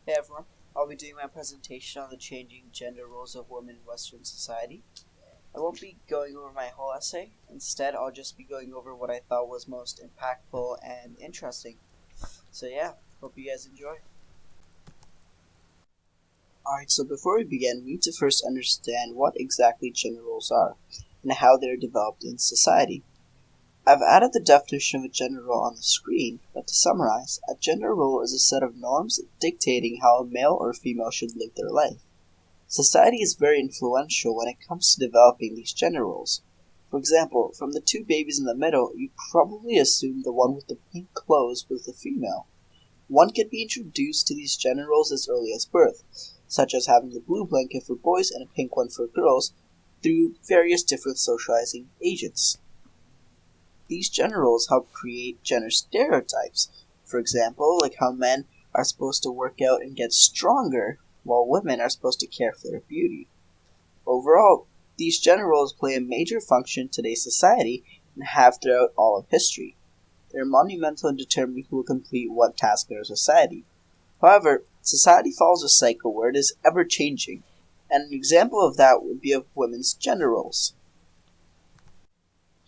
Hey everyone, I'll be doing my presentation on the changing gender roles of women in Western society. I won't be going over my whole essay. Instead, I'll just be going over what I thought was most impactful and interesting. So yeah, hope you guys enjoy. Alright, so before we begin, we need to first understand what exactly gender roles are and how they're developed in society. I've added the definition of a gender role on the screen, but to summarize, a gender role is a set of norms dictating how a male or female should live their life. Society is very influential when it comes to developing these gender roles. For example, from the two babies in the middle, you probably assume the one with the pink clothes was the female. One can be introduced to these gender roles as early as birth, such as having the blue blanket for boys and a pink one for girls, through various different socializing agents. These gender roles help create gender stereotypes. For example, like how men are supposed to work out and get stronger, while women are supposed to care for their beauty. Overall, these gender roles play a major function in today's society and have throughout all of history. They are monumental in determining who will complete what task in our society. However, society follows a cycle where it is ever changing, and an example of that would be of women's gender roles.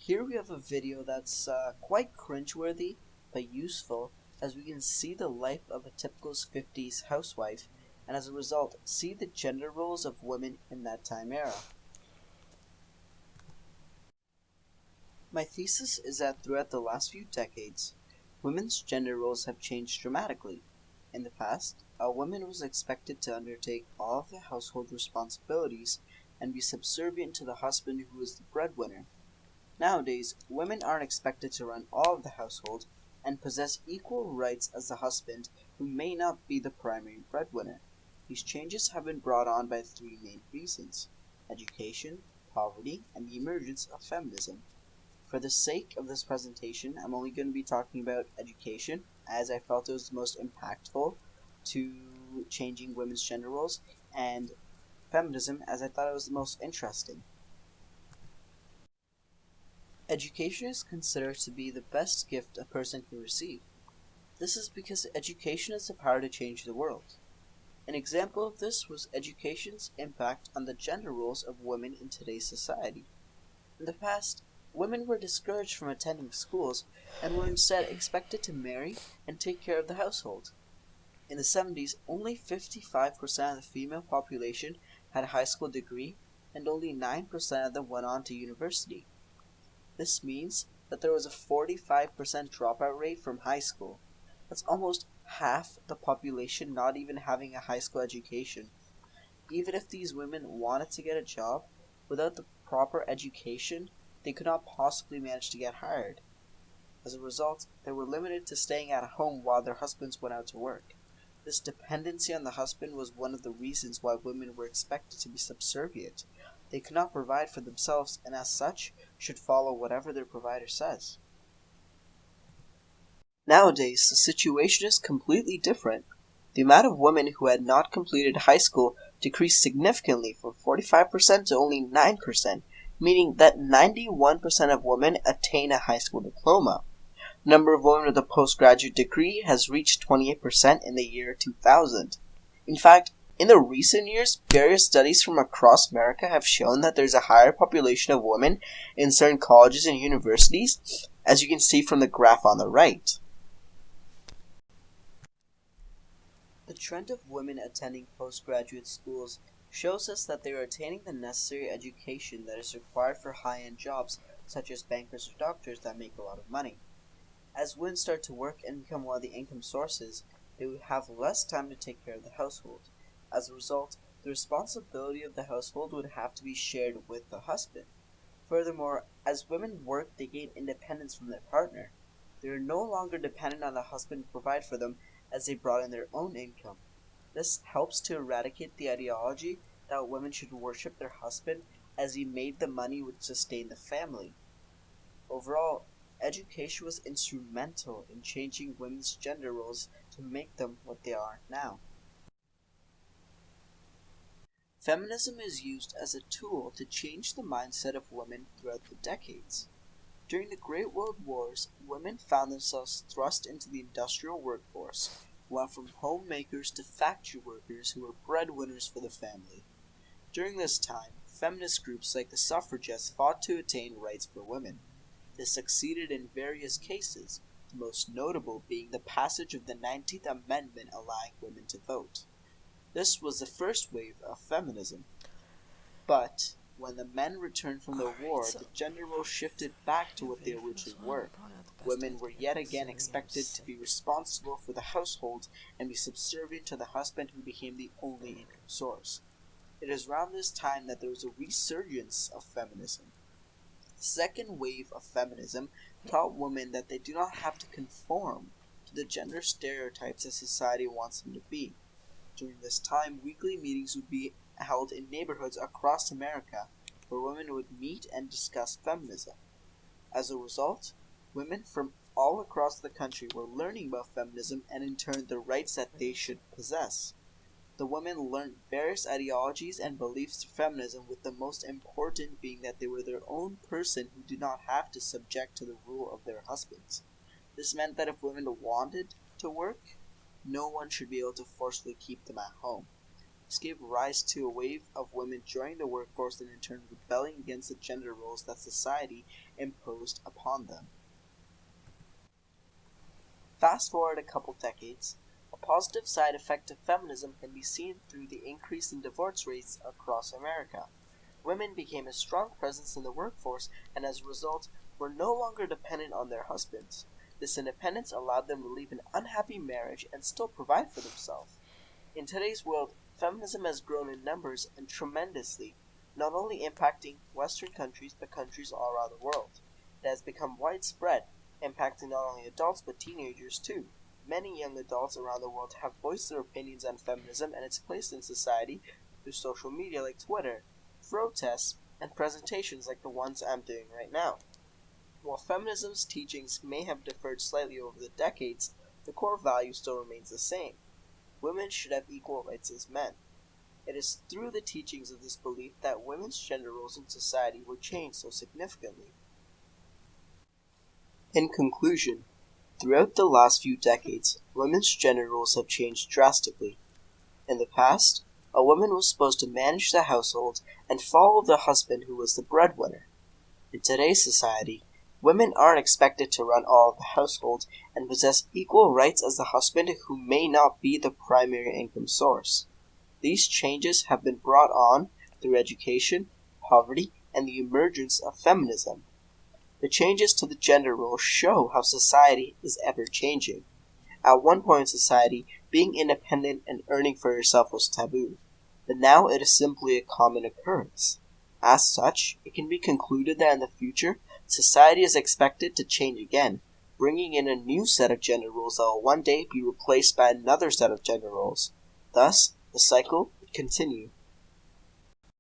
Here we have a video that's quite cringeworthy, but useful, as we can see the life of a typical 50s housewife, and as a result, see the gender roles of women in that time era. My thesis is that throughout the last few decades, women's gender roles have changed dramatically. In the past, a woman was expected to undertake all of the household responsibilities and be subservient to the husband who was the breadwinner. Nowadays, women aren't expected to run all of the household and possess equal rights as the husband who may not be the primary breadwinner. These changes have been brought on by three main reasons: education, poverty, and the emergence of feminism. For the sake of this presentation, I'm only going to be talking about education, as I felt it was the most impactful to changing women's gender roles, and feminism, as I thought it was the most interesting. Education is considered to be the best gift a person can receive. This is because education has the power to change the world. An example of this was education's impact on the gender roles of women in today's society. In the past, women were discouraged from attending schools and were instead expected to marry and take care of the household. In the 70s, only 55% of the female population had a high school degree, and only 9% of them went on to university. This means that there was a 45% dropout rate from high school. That's almost half the population not even having a high school education. Even if these women wanted to get a job, without the proper education, they could not possibly manage to get hired. As a result, they were limited to staying at home while their husbands went out to work. This dependency on the husband was one of the reasons why women were expected to be subservient. They could not provide for themselves and as such should follow whatever their provider says. Nowadays, the situation is completely different. The amount of women who had not completed high school decreased significantly from 45% to only 9%, meaning that 91% of women attain a high school diploma. The number of women with a postgraduate degree has reached 28% in the year 2000. In fact, in the recent years, various studies from across America have shown that there's a higher population of women in certain colleges and universities, as you can see from the graph on the right. The trend of women attending postgraduate schools shows us that they are attaining the necessary education that is required for high-end jobs, such as bankers or doctors that make a lot of money. As women start to work and become one of the income sources, they will have less time to take care of the household. As a result, the responsibility of the household would have to be shared with the husband. Furthermore, as women work, they gain independence from their partner. They are no longer dependent on the husband to provide for them, as they brought in their own income. This helps to eradicate the ideology that women should worship their husband, as he made the money which sustained the family. Overall, education was instrumental in changing women's gender roles to make them what they are now. Feminism is used as a tool to change the mindset of women throughout the decades. During the Great World Wars, women found themselves thrust into the industrial workforce, went from homemakers to factory workers who were breadwinners for the family. During this time, feminist groups like the suffragettes fought to attain rights for women. They succeeded in various cases, the most notable being the passage of the 19th Amendment allowing women to vote. This was the first wave of feminism. But when the men returned from the war, the gender roles shifted back to what they originally were. Women were yet again expected to be responsible for the household and be subservient to the husband, who became the only income source. It is around this time that there was a resurgence of feminism. The second wave of feminism taught women that they do not have to conform to the gender stereotypes that society wants them to be. During this time, weekly meetings would be held in neighborhoods across America where women would meet and discuss feminism. As a result, women from all across the country were learning about feminism and in turn the rights that they should possess. The women learned various ideologies and beliefs through feminism, with the most important being that they were their own person who did not have to subject to the rule of their husbands. This meant that if women wanted to work, no one should be able to forcefully keep them at home. This gave rise to a wave of women joining the workforce and in turn rebelling against the gender roles that society imposed upon them. Fast forward a couple decades, a positive side effect of feminism can be seen through the increase in divorce rates across America. Women became a strong presence in the workforce and as a result were no longer dependent on their husbands. This independence allowed them to leave an unhappy marriage and still provide for themselves. In today's world, feminism has grown in numbers and tremendously, not only impacting Western countries but countries all around the world. It has become widespread, impacting not only adults but teenagers too. Many young adults around the world have voiced their opinions on feminism and its place in society through social media like Twitter, protests, and presentations like the ones I'm doing right now. While feminism's teachings may have differed slightly over the decades, the core value still remains the same. Women should have equal rights as men. It is through the teachings of this belief that women's gender roles in society were changed so significantly. In conclusion, throughout the last few decades, women's gender roles have changed drastically. In the past, a woman was supposed to manage the household and follow the husband who was the breadwinner. In today's society, women aren't expected to run all of the household and possess equal rights as the husband who may not be the primary income source. These changes have been brought on through education, poverty, and the emergence of feminism. The changes to the gender role show how society is ever changing. At one point in society, being independent and earning for yourself was taboo, but now it is simply a common occurrence. As such, it can be concluded that in the future, society is expected to change again, bringing in a new set of gender roles that will one day be replaced by another set of gender roles. Thus, the cycle would continue.